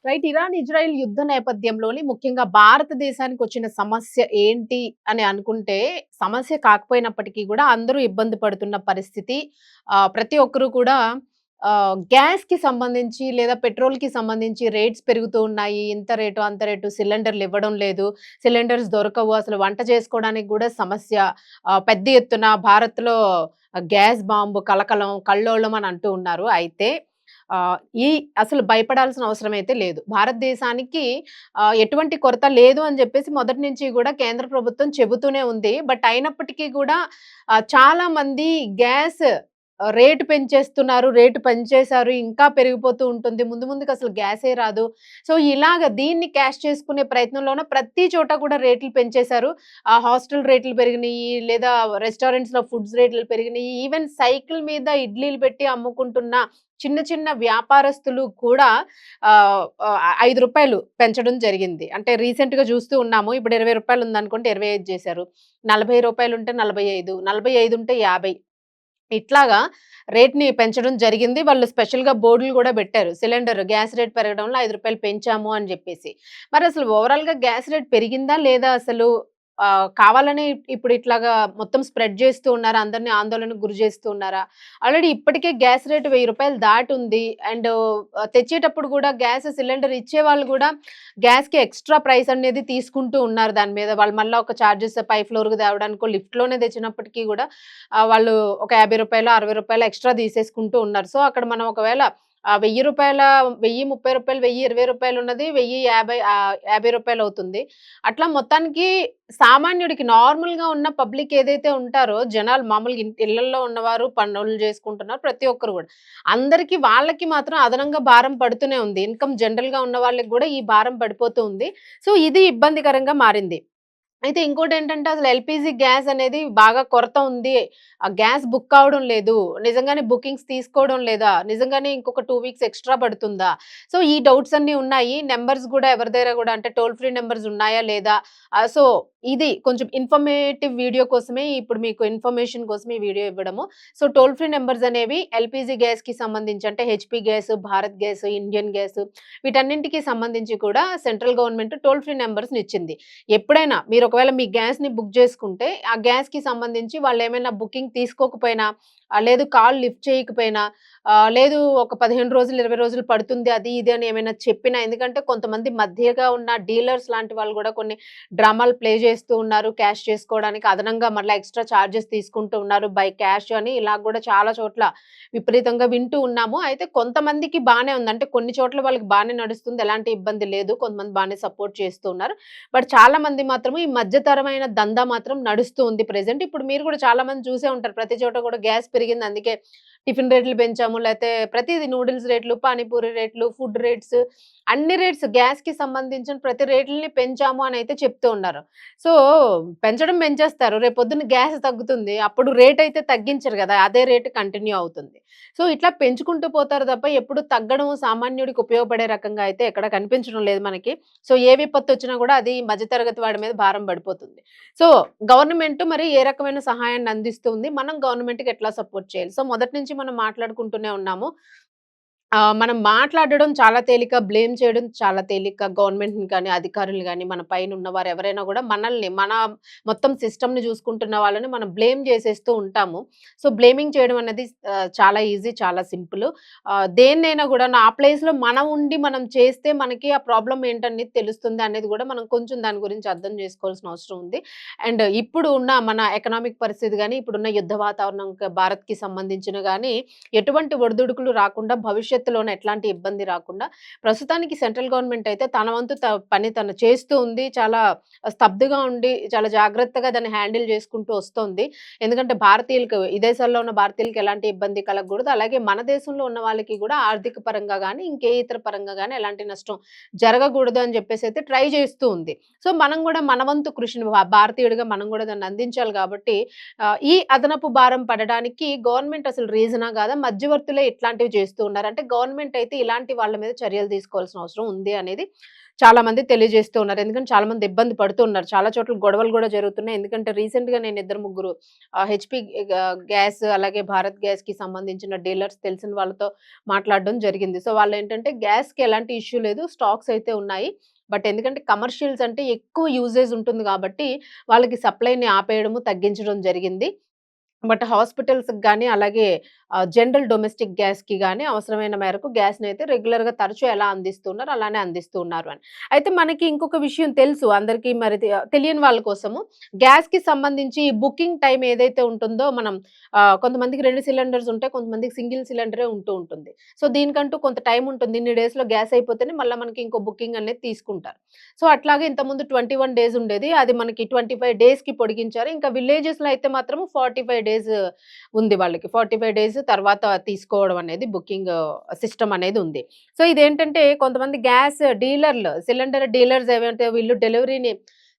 Right. Iran, Israel యుద్ధ నేపథ్యంలోని ముఖ్యంగా భారతదేశానికి వచ్చిన సమస్య ఏంటి అని అనుకుంటే, సమస్య కాకపోయినప్పటికీ గూడా అందరూ ఇబ్బంది పడుతున్న పరిస్థితి. ప్రతి ఒక్కరు కూడా గ్యాస్‌కి సంబంధించి లేదా పెట్రోల్‌కి సంబంధించి రేట్స్ పెరుగుతూ ఉన్నాయి. ఇంత రేటు, అంత రేటు సిలిండర్‌లు ఇవ్వడం లేదు. సిలిండర్స్ దొరకవు. అసలు వంట చేసుకోవడానికి గూడా సమస్య. పెద్ద ఎత్తున భారత్‌లో గ్యాస్ బాంబు కలకలం, కల్లోలం అని అంటూ ఉన్నారు. అయితే ఆహ్, ఈ అసలు భయపడాల్సిన అవసరం అయితే లేదు. భారతదేశానికి ఎటువంటి కొరత లేదు అని జెప్పేసి మొదటి నుంచి గూడా కేంద్ర ప్రభుత్వం చెబుతూనే ఉంది. బట్ అయినప్పటికీ గూడా చాలా మంది గ్యాస్ రేటు పెంచేస్తున్నారు. రేటు పెంచేశారు. ఇంకా పెరిగిపోతూ ఉంటుంది. ముందు ముందుకు అసలు గ్యాసే రాదు. సో, ఇలాగ దీన్ని క్యాష్ చేసుకునే ప్రయత్నంలోన ప్రతి చోట కూడా రేట్లు పెంచేశారు. హాస్టల్ రేట్లు పెరిగినియి, లేదా రెస్టారెంట్స్‌లో ఫుడ్స్ రేట్లు పెరిగినియి. ఈవెన్ సైకిల్ మీద ఇడ్లీలు పెట్టి అమ్ముకుంటున్న చిన్న చిన్న వ్యాపారస్తులు కూడా రూ. 5 పెంచడం జరిగింది. అంటే రీసెంట్‌గా చూస్తూ ఉన్నాము. ఇప్పుడు రూ. 20 ఉందనుకోండి 25 చేశారు. రూ. 40 ఉంటే 45, 45 ఉంటే 50. ఇట్లాగా రేట్‌ని పెంచడం జరిగింది. వాళ్ళు స్పెషల్‌గా బోర్డులు గూడా బెట్టారు. సిలిండర్ గ్యాస్ రేట్ పెరగడం వల్ల రూ. 5 పెంచాము అని జెప్పేసి. మరసలు ఓవరాల్‌గా గ్యాస్ రేట్ పెరిగిందా? లేదా అసలు? కావాలనే ఇప్పుడు ఇట్లాగా మొత్తం స్ప్రెడ్ జేస్తూ ఉన్నారా? అందరిని ఆందోళనకు గురి జేస్తూ ఉన్నారా? ఆల్రెడీ ఇప్పటికే గ్యాస్ రేట్ రూ. 1000 దాటుంది. అండ్ తెచ్చేటప్పుడు గూడా గ్యాస్ సిలిండర్ ఇచ్చేవాళ్ళు గూడా గ్యాస్‌కి ఎక్స్‌ట్రా ప్రైస్ అనేది తీసుకుంటూ ఉన్నారు దాని మీద. వాళ్ళు మళ్ళా ఒక చార్జెస్ పై ఫ్లోర్‌కి తేవడానికో లిఫ్ట్‌లోనే తెచ్చినప్పటికీ గూడా వాళ్ళు ఒక రూ. 50, రూ. 60 ఎక్స్‌ట్రా తీసేసుకుంటూ ఉన్నారు. సో, అక్కడ మనం ఒకవేళ రూ. 1000 రూ. 1030, రూ. 1020 ఉన్నది రూ. 50 అవుతుంది. అట్లా మొత్తానికి సామాన్యుడికి నార్మల్‌గా ఉన్న పబ్లిక్ ఏదైతే ఉంటారో జనాలు మామూలుగా ఇళ్లల్లో ఉన్నవారు, పనులు చేసుకుంటున్నారు ప్రతి ఒక్కరు గూడా. అందరికి వాళ్ళకి మాత్రం అదనంగా భారం పడుతూనే ఉంది. ఇన్‌కమ్ జనరల్‌గా ఉన్న వాళ్ళకి గూడా ఈ భారం పడిపోతూ ఉంది. సో, ఇది ఇబ్బందికరంగా మారింది. అయితే ఇంకోటేంటంటే అసలు ఎల్‌పీజీ గ్యాస్ అనేది బాగా కొరత ఉంది. ఆ గ్యాస్ బుక్ కావడం లేదు. నిజంగానే బుకింగ్స్ తీసుకోవడం లేదా? నిజంగానే ఇంకొక 2 వీక్స్ ఎక్స్‌ట్రా పడుతుందా? సో, ఈ డౌట్స్ అన్నీ ఉన్నాయి. నంబర్స్ గూడా ఎవరి దగ్గర గూడా అంటే టోల్ ఫ్రీ నంబర్స్ ఉన్నాయా? లేదా? సో, ఇది కొంచెం ఇన్ఫర్మేటివ్ వీడియో కోసమే ఇప్పుడు మీకు ఇన్ఫర్మేషన్ కోసం ఈ వీడియో ఇవ్వడము. సో, టోల్ ఫ్రీ నంబర్స్ అనేవి ఎల్‌పీజీ గ్యాస్‌కి సంబంధించి అంటే HP gas, Bharat gas, Indian gas వీటన్నింటికి సంబంధించి కూడా సెంట్రల్ గవర్నమెంట్ టోల్ ఫ్రీ నంబర్స్‌నిచ్చింది. ఎప్పుడైనా మీరు ఒకవేళ మీ గ్యాస్‌ని బుక్ చేసుకుంటే, ఆ గ్యాస్‌కి సంబంధించి వాళ్ళేమైనా బుకింగ్ తీసుకోకపోయినా, లేదు కాల్ లిఫ్ట్ చేయకపోయినా, లేదు ఒక 15 రోజులు, 20 రోజులు పడుతుంది అది ఇది అని ఏమైనా చెప్పినా ఎందుకంటే కొంతమంది మధ్యగా ఉన్న డీలర్స్ లాంటి వాళ్ళు గూడా కొన్ని డ్రామాలు ప్లే చేస్తూ ఉన్నారు. క్యాష్ చేసుకోవడానికి అదనంగా మళ్ళా ఎక్స్‌ట్రా చార్జెస్ తీసుకుంటూ ఉన్నారు. బై క్యాష్ అని ఇలా గూడా చాలా చోట్ల విపరీతంగా వింటూ ఉన్నాము. అయితే కొంతమందికి బానే ఉంది. అంటే కొన్ని చోట్ల వాళ్ళకి బానే నడుస్తుంది. ఎలాంటి ఇబ్బంది లేదు. కొంతమంది బానే సపోర్ట్ చేస్తూ ఉన్నారు. బట్ చాలా మంది మాత్రం ఈ మధ్యతరమైన దందా మాత్రం నడుస్తూ ఉంది ప్రెజెంట్. ఇప్పుడు మీరు కూడా చాలా మంది చూసే ఉంటారు. ప్రతి చోట కూడా గ్యాస్ పెరిగింది. అందుకే టిఫిన్ రేట్లు పెంచాము. లేతే ప్రతీది నూడిల్స్ రేట్లు, పానీపూరి రేట్లు, ఫుడ్ రేట్స్ అన్ని రేట్స్ గ్యాస్‌కి సంబంధించిన ప్రతి రేట్లని పెంచాము అనైతే చెప్తూ ఉన్నారు. సో, పెంచడం పెంచేస్తారు. రేపొద్దున గ్యాస్ తగ్గుతుంది. అప్పుడు రేట్ అయితే తగ్గించరు గదా! అదే రేట్ కంటిన్యూ అవుతుంది. సో, ఇట్లా పెంచుకుంటూ పోతారు తప్ప ఎప్పుడు తగ్గడం సామాన్యుడికి ఉపయోగపడే రకంగా అయితే ఎక్కడ కనిపించడం లేదు మనకి. సో, ఏ విపత్తొచ్చినా గూడా అది మధ్య తరగతి వాడి మీద భారం పడిపోతుంది. సో, గవర్నమెంట్ మరి ఏ రకమైన సహాయాన్ని అందిస్తుంది? మనం గవర్నమెంట్‌కి ఎట్లా సపోర్ట్ చేయాలి? సో, మొదటి నుంచి మనం మాట్లాడుకుంటూనే ఉన్నాము. మనం మాట్లాడడం చాలా తేలిక. బ్లేమ్ చేయడం చాలా తేలిక. గవర్నమెంట్‌ని గాని, అధికారులు గాని, మన పైనున్నవారు ఎవరైనా గూడా మనల్ని, మన మొత్తం సిస్టమ్‌ని జూసుకుంటున్న వాళ్ళని మనం బ్లేమ్ జేసేస్తూ ఉంటాము. సో, బ్లేమింగ్ చేయడం అనేది చాలా ఈజీ, చాలా సింపుల్. దేన్నైనా గూడా నా ప్లేస్‌లో మనం ఉండి మనం చేస్తే మనకి ఆ ప్రాబ్లమ్ ఏంటనేది తెలుస్తుంది అనేది గూడా మనం కొంచెం దాని గురించి అర్థం జేసుకోవాల్సిన అవసరం ఉంది. అండ్ ఇప్పుడు ఉన్న మన ఎకనామిక్ పరిస్థితి గాని, ఇప్పుడున్న యుద్ధ వాతావరణం భారత్‌కి సంబంధించిన గాని ఎటువంటి ఒడిదుడుకులు రాకుండా భవిష్యత్తులోన ఎట్లాంటి ఇబ్బంది రాకుండా ప్రస్తుతానికి సెంట్రల్ గవర్నమెంట్ అయితే తన వంతు పని తను చేస్తూ ఉంది. చాలా స్తబ్దుగా ఉండి చాలా జాగ్రత్తగా దాన్ని హ్యాండిల్ చేసుకుంటూ వస్తోంది. ఎందుకంటే భారతీయులకు విదేశాల్లో ఉన్న భారతీయులకి ఎలాంటి ఇబ్బంది కలగకూడదు. అలాగే మన దేశంలో ఉన్న వాళ్ళకి కూడా ఆర్థిక పరంగా గాని, ఇంకే ఇతర పరంగా గాని ఎలాంటి నష్టం జరగకూడదు అని చెప్పేసి అయితే ట్రై చేస్తూ ఉంది. సో, మనం కూడా మన వంతు కృషిని భారతీయుడిగా మనం కూడా దాన్ని అందించాలి కాబట్టి ఈ అదనపు భారం పడడానికి గవర్నమెంట్ అసలు రీజనా కాదా? మధ్యవర్తులే ఇట్లాంటివి చేస్తూ ఉన్నారు. అంటే గవర్నమెంట్ అయితే ఇలాంటి వాళ్ళ మీద చర్యలు తీసుకోవాల్సిన అవసరం ఉంది అనేది చాలా మంది తెలియజేస్తూ ఉన్నారు. ఎందుకంటే చాలా మంది ఇబ్బంది పడుతూ ఉన్నారు. చాలా చోట్ల గొడవలు గూడా జరుగుతున్నాయి. ఎందుకంటే రీసెంట్‌గా నేను ఇద్దరు, ముగ్గురు హెచ్‌పీ గ్యాస్ అలాగే భారత్ గ్యాస్‌కి సంబంధించిన డీలర్స్ తెలిసిన వాళ్ళతో మాట్లాడడం జరిగింది. సో, వాళ్ళేంటంటే గ్యాస్‌కి ఎలాంటి ఇష్యూ లేదు. స్టాక్స్ అయితే ఉన్నాయి. బట్ ఎందుకంటే కమర్షియల్స్ అంటే ఎక్కువ యూసేజ్ ఉంటుంది గాబట్టి వాళ్ళకి సప్లైని ఆపేయడము, తగ్గించడం జరిగింది. బట్ హాస్పిటల్స్‌కి గాని, అలాగే జనరల్ డొమెస్టిక్ గ్యాస్‌కి గాని అవసరమైన మేరకు గ్యాస్‌నైతే రెగ్యులర్‌గా తరచూ ఎలా అందిస్తున్నారో అలానే అందిస్తూ ఉన్నారు అని. అయితే మనకి ఇంకొక విషయం తెలుసు అందరికీ మరి తెలియని వాళ్ళ కోసము గ్యాస్‌కి సంబంధించి బుకింగ్ టైమ్ ఏదైతే ఉంటుందో మనం కొంతమందికి 2 సిలిండర్స్ ఉంటాయి. కొంతమందికి సింగిల్ సిలిండరే ఉంటూ ఉంటుంది. సో, దీనికంటూ కొంత టైమ్ ఉంటుంది. ఇన్ని డేస్‌లో గ్యాస్ అయిపోతేనే మళ్ళా మనకి ఇంకో బుకింగ్ అనేది తీసుకుంటారు. సో, అట్లాగే ఇంతకుముందు 21 డేస్ ఉండేది. అది మనకి 25 డేస్‌కి పొడిగించారు. ఇంకా విలేజెస్‌లో అయితే మాత్రం 45 డేస్ ఉంది వాళ్ళకి. 45 డేస్ తర్వాత తీసుకోవడం అనేది బుకింగ్ సిస్టమ్ అనేది ఉంది. సో, ఇదేంటంటే కొంతమంది గ్యాస్ డీలర్లు, సిలిండర్ డీలర్స్ ఏవైతే వీళ్ళు డెలివరీని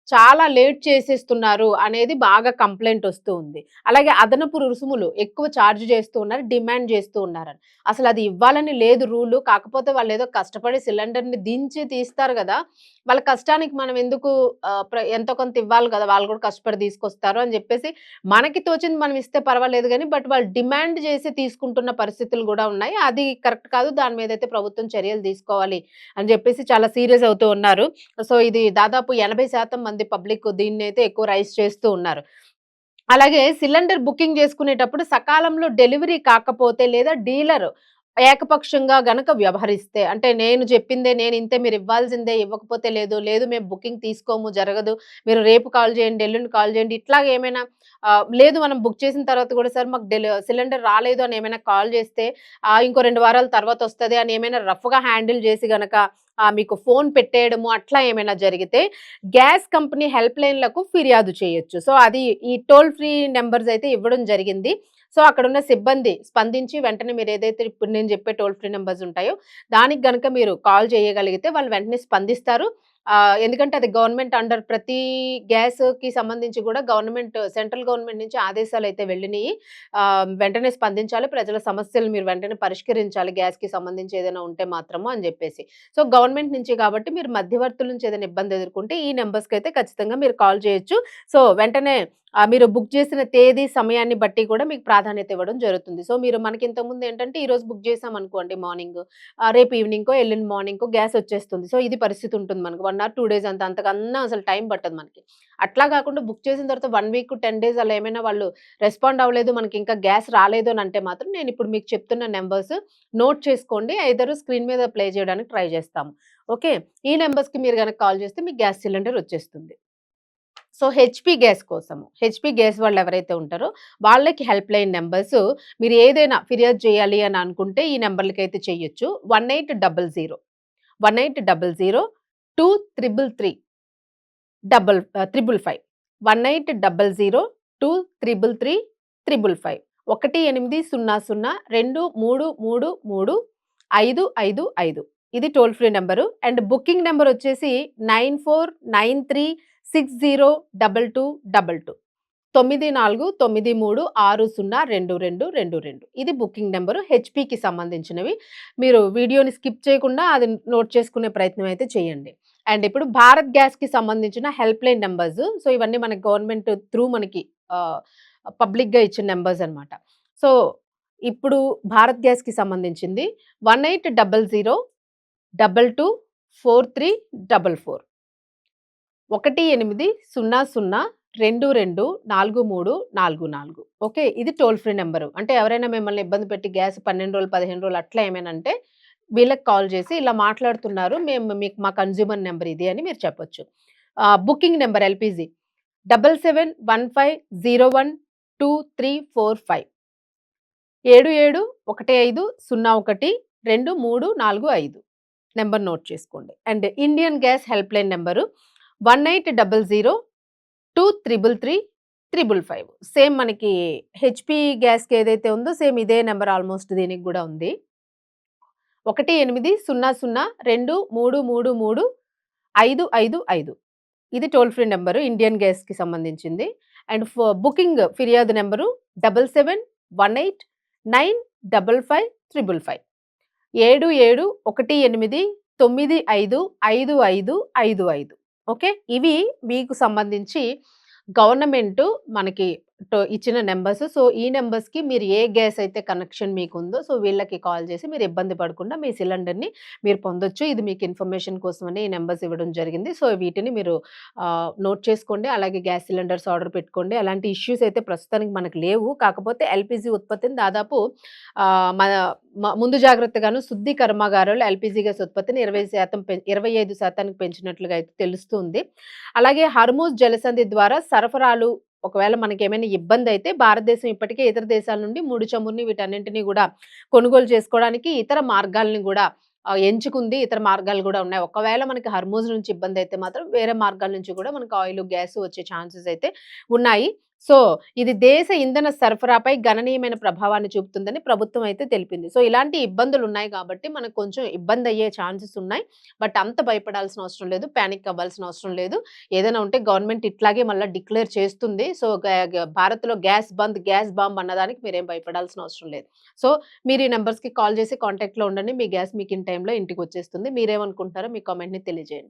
చాలా లేట్ చేసేస్తున్నారు అనేది బాగా కంప్లెయింట్ వస్తూ ఉంది. అలాగే అదనపు రుసుములు ఎక్కువ చార్జ్ చేస్తూ ఉన్నారు. డిమాండ్ చేస్తూ ఉన్నారని. అసలది ఇవ్వాలని లేదు రూలు. కాకపోతే వాళ్ళేదో కష్టపడి సిలిండర్‌ని దించి తీస్తారు గదా! వాళ్ళ కష్టానికి మనం ఎందుకు ఎంతో కొంత ఇవ్వాలి గదా! వాళ్ళు కూడా కష్టపడి తీసుకొస్తారు అని జెప్పేసి మనకి తోచింది మనం ఇస్తే పర్వాలేదు గానీ, బట్ వాళ్ళు డిమాండ్ చేసి తీసుకుంటున్న పరిస్థితులు గూడా ఉన్నాయి. అది కరెక్ట్ కాదు. దాని మీదైతే ప్రభుత్వం చర్యలు తీసుకోవాలి అని జెప్పేసి చాలా సీరియస్ అవుతూ ఉన్నారు. సో, ఇది దాదాపు 80% మంది పబ్లిక్ దీన్నైతే ఎక్కువ రైజ్ చేస్తూ ఉన్నారు. అలాగే సిలిండర్ బుకింగ్ చేసుకునేటప్పుడు సకాలంలో డెలివరీ కాకపోతే లేదా డీలర్ ఏకపక్షంగా గనక వ్యవహరిస్తే అంటే నేను చెప్పిందే నేను ఇంతే మీరు ఇవ్వాల్సిందే ఇవ్వకపోతే లేదు, లేదు మేము బుకింగ్ తీసుకోము జరగదు. మీరు రేపు కాల్ చేయండి, ఎల్లుండి కాల్ చేయండి. ఇట్లాగ ఏమైనా లేదు మనం బుక్ చేసిన తర్వాత కూడా సార్ మాకు సిలిండర్ రాలేదు అని ఏమైనా కాల్ చేస్తే ఇంకో 2 వారాల తర్వాత వస్తది అని ఏమైనా రఫ్‌గా హ్యాండిల్ చేసి గనక మీకు ఫోన్ పెట్టేయడము అట్లా ఏమైనా జరిగితే గ్యాస్ కంపెనీ హెల్ప్ లైన్‌లకు ఫిర్యాదు చేయొచ్చు. సో, అది ఈ టోల్ ఫ్రీ నంబర్స్ అయితే ఇవ్వడం జరిగింది. సో, అక్కడున్న సిబ్బంది స్పందించి వెంటనే మీరేదైతే ఇప్పుడు నేను చెప్పే టోల్ ఫ్రీ నంబర్స్ ఉంటాయో, దానికి గనక మీరు కాల్ చేయగలిగితే వాళ్ళు వెంటనే స్పందిస్తారు. ఎందుకంటే అది గవర్నమెంట్ అండర్ ప్రతి గ్యాస్‌కి సంబంధించి గూడా సెంట్రల్ గవర్నమెంట్ నుంచి ఆదేశాలైతే వెళ్ళినియి. వెంటనే స్పందించాలి. ప్రజల సమస్యలు మీరు వెంటనే పరిష్కరించాలి గ్యాస్‌కి సంబంధించి ఏదైనా ఉంటే మాత్రము అని జెప్పేసి. సో, గవర్నమెంట్ నుంచి కాబట్టి మీరు మధ్యవర్తుల నుంచి ఏదైనా ఇబ్బంది ఎదుర్కొంటే ఈ నంబర్స్‌కైతే ఖచ్చితంగా మీరు కాల్ చేయొచ్చు. సో, వెంటనే మీరు బుక్ చేసిన తేదీ, సమయాన్ని బట్టి కూడా మీకు ప్రాధాన్యత ఇవ్వడం జరుగుతుంది. సో, మీరు మనకి ఇంతకుముందు ఏంటంటే ఈరోజు బుక్ చేసామనుకోండి మార్నింగ్ రేపు ఈవినింగ్‌కో, ఎల్లుండి మార్నింగ్‌కో గ్యాస్ వచ్చేస్తుంది. సో, ఇది పరిస్థితి ఉంటుంది మనకు. 1 ఆర్ 2 డేస్ అంతకన్నా అసలు టైం పట్టదు మనకి. అట్లా కాకుండా బుక్ చేసిన తర్వాత 1 వీక్, 10 డేస్ అలా ఏమైనా వాళ్ళు రెస్పాండ్ అవ్వలేదు, మనకింకా గ్యాస్ రాలేదు అని అంటే మాత్రం నేనిప్పుడు మీకు చెప్తున్న నంబర్స్ నోట్ చేసుకోండి. ఐదర్ స్క్రీన్ మీద ప్లే చేయడానికి ట్రై చేస్తాము. ఓకే. ఈ నంబర్స్‌కి మీరు గనక కాల్ చేస్తే మీకు గ్యాస్ సిలిండర్ వచ్చేస్తుంది. సో, హెచ్‌పీ గ్యాస్ కోసము. హెచ్‌పీ గ్యాస్ వాళ్ళెవరైతే ఉంటారో వాళ్ళకి హెల్ప్ లైన్ నంబర్స్ మీరు ఏదైనా ఫిర్యాదు చేయాలి అని అనుకుంటే ఈ నంబర్‌లకైతే చెయ్యొచ్చు. 1800 1800 2333 555 1800 2333 555 1800 2333555 ఇది toll free number. And booking number వచ్చేసి 9493602222 9493602222 ఇది బుకింగ్ నంబరు హెచ్‌పీకి సంబంధించినవి. మీరు వీడియోని స్కిప్ చేయకుండా అది నోట్ చేసుకునే ప్రయత్నం అయితే చేయండి. అండ్ ఇప్పుడు భారత్ గ్యాస్‌కి సంబంధించిన హెల్ప్ లైన్ నంబర్స్. సో, ఇవన్నీ మన గవర్నమెంట్ త్రూ మనకి ఆహ్, పబ్లిక్‌గా ఇచ్చిన నంబర్స్ అన్నమాట. సో, ఇప్పుడు భారత్ గ్యాస్‌కి సంబంధించింది 1800 224344 1800 224344 ఓకే. ఇది టోల్ ఫ్రీ నంబరు. అంటే ఎవరైనా మిమ్మల్ని ఇబ్బంది పెట్టి గ్యాస్ 12 రోజులు, 15 రోజులు అట్లా ఏమైనా అంటే వీళ్ళకి కాల్ చేసి ఇలా మాట్లాడుతున్నారు. మేము మీకు మా కన్స్యూమర్ నంబర్ ఇది అని మీరు చెప్పొచ్చు. Booking number LPG 7715012345 7715012345 number note చేసుకోండి. And Indian gas help line number 1800 2333555 same మనకి హెచ్‌పీ గ్యాస్‌కి ఏదైతే ఉందో సేమ్ ఇదే నంబర్ ఆల్‌మోస్ట్ దీనికి గూడా ఉంది. 1800 2333555 ఇది టోల్ ఫ్రీ నంబరు ఇండియన్ గ్యాస్‌కి సంబంధించింది. అండ్ బుకింగ్ ఫిర్యాదు నంబరు 7718955555 7718955555. ఓకే. ఇవి మీకు సంబంధించి గవర్నమెంటు మనకి ఇచ్చిన నంబర్స్. సో, ఈ నంబర్స్‌కి మీరు ఏ గ్యాస్ అయితే కనెక్షన్ మీకుందో సో, వీళ్ళకి కాల్ చేసి మీరు ఇబ్బంది పడకుండా మీ సిలిండర్‌ని మీరు పొందొచ్చు. ఇది మీకు ఇన్ఫర్మేషన్ కోసమని ఈ నంబర్స్ ఇవ్వడం జరిగింది. సో, వీటిని మీరు నోట్ చేసుకోండి. అలాగే గ్యాస్ సిలిండర్స్ ఆర్డర్ పెట్టుకోండి. అలాంటి ఇష్యూస్ అయితే ప్రస్తుతానికి మనకు లేవు. కాకపోతే ఎల్‌పీజీ ఉత్పత్తిని దాదాపు మన ముందు జాగ్రత్తగాను శుద్ధి కర్మాగారాలు ఎల్‌పీజీ గ్యాస్ ఉత్పత్తిని 20% 25% పెంచినట్లుగా అయితే తెలుస్తుంది. అలాగే హర్మూజ్ జలసంధి ద్వారా సరఫరాలు ఒకవేళ మనకేమైనా ఇబ్బందయితే భారతదేశం ఇప్పటికే ఇతర దేశాల నుండి ముడి చమురుని వీటన్నింటిని గూడా కొనుగోలు చేసుకోవడానికి ఇతర మార్గాల్ని గూడా ఎంచుకుంది. ఇతర మార్గాలు గూడా ఉన్నాయి. ఒకవేళ మనకి హర్మూజ్ నుంచి ఇబ్బందయితే మాత్రం వేరే మార్గాల నుంచి గూడా మనకు ఆయిలు, గ్యాసు వచ్చే ఛాన్సెస్ అయితే ఉన్నాయి. సో, ఇది దేశ ఇంధన సరఫరాపై గణనీయమైన ప్రభావాన్ని చూపుతుందని ప్రభుత్వం అయితే తెలిపింది. సో, ఇలాంటి ఇబ్బందులున్నాయి గాబట్టి మనకు కొంచెం ఇబ్బందయ్యే ఛాన్సెస్ ఉన్నాయి. బట్ అంత భయపడాల్సిన అవసరం లేదు. పానిక్ అవ్వాల్సిన అవసరం లేదు. ఏదైనా ఉంటే గవర్నమెంట్ ఇట్లాగే మళ్ళా డిక్లేర్ చేస్తుంది. సో, గ గ భారత్‌లో గ్యాస్ బంద్, గ్యాస్ బాంబ్ అన్నదానికి మీరేం భయపడాల్సిన అవసరం లేదు. సో, మీరు ఈ నంబర్స్‌కి కాల్ చేసి కాంటాక్ట్‌లో ఉండండి. మీ గ్యాస్ మీకు ఇన్ టైమ్‌లో ఇంటికొచ్చేస్తుంది. మీరేమనుకుంటున్నారో మీ కామెంట్‌ని తెలియజేయండి.